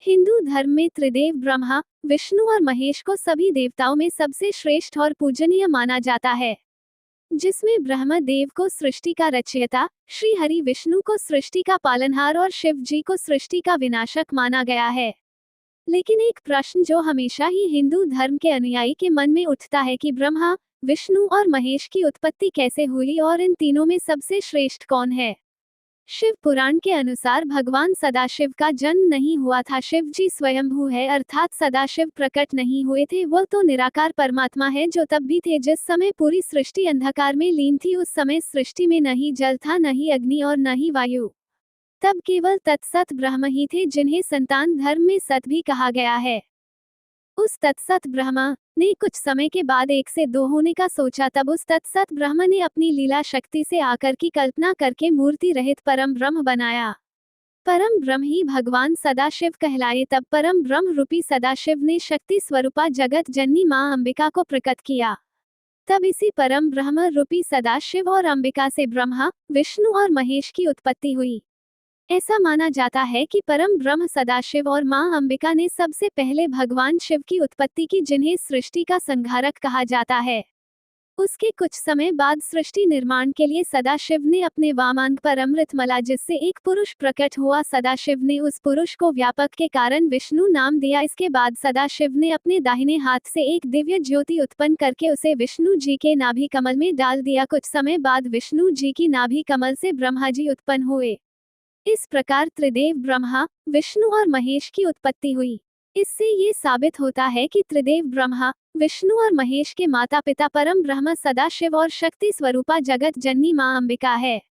हिंदू धर्म में त्रिदेव ब्रह्मा, विष्णु और महेश को सभी देवताओं में सबसे श्रेष्ठ और पूजनीय माना जाता है, जिसमें ब्रह्मा देव को सृष्टि का रचयिता, श्री हरि विष्णु को सृष्टि का पालनहार और शिव जी को सृष्टि का विनाशक माना गया है। लेकिन एक प्रश्न जो हमेशा ही हिंदू धर्म के अनुयायी के मन में उठता है कि ब्रह्मा, विष्णु और महेश की उत्पत्ति कैसे हुई और इन तीनों में सबसे श्रेष्ठ कौन है। शिव पुराण के अनुसार भगवान सदाशिव का जन्म नहीं हुआ था। शिव जी स्वयंभू है, अर्थात सदाशिव प्रकट नहीं हुए थे। वह तो निराकार परमात्मा है जो तब भी थे जिस समय पूरी सृष्टि अंधकार में लीन थी। उस समय सृष्टि में न ही जल था, न ही अग्नि और न ही वायु। तब केवल तत्सत ब्रह्म ही थे, जिन्हें संतान धर्म में सत भी कहा गया है। उस तत्सत ब्रह्मा ने कुछ समय के बाद एक से दो होने का सोचा। तब उस तत्सत ब्रह्म ने अपनी लीला शक्ति से आकर की कल्पना करके मूर्ति रहित परम ब्रह्म बनाया। परम ब्रह्म ही भगवान सदाशिव कहलाए। तब परम ब्रह्म रूपी सदाशिव ने शक्ति स्वरूपा जगत जननी मां अंबिका को प्रकट किया। तब इसी परम ब्रह्म रूपी सदाशिव और अंबिका से ब्रह्मा, विष्णु और महेश की उत्पत्ति हुई। ऐसा माना जाता है कि परम ब्रह्म सदाशिव और मां अंबिका ने सबसे पहले भगवान शिव की उत्पत्ति की, जिन्हें सृष्टि का संहारक कहा जाता है। उसके कुछ समय बाद सृष्टि निर्माण के लिए सदाशिव ने अपने वामांग पर अमृत मला, जिससे एक पुरुष प्रकट हुआ। सदाशिव ने उस पुरुष को व्यापक के कारण विष्णु नाम दिया। इसके बाद सदाशिव ने अपने दाहिने हाथ से एक दिव्य ज्योति उत्पन्न करके उसे विष्णु जी के नाभि कमल में डाल दिया। कुछ समय बाद विष्णु जी की नाभि कमल से ब्रह्मा जी उत्पन्न हुए। इस प्रकार त्रिदेव ब्रह्मा, विष्णु और महेश की उत्पत्ति हुई। इससे ये साबित होता है कि त्रिदेव ब्रह्मा, विष्णु और महेश के माता पिता परम ब्रह्म सदाशिव और शक्ति स्वरूपा जगत जननी मां अंबिका है।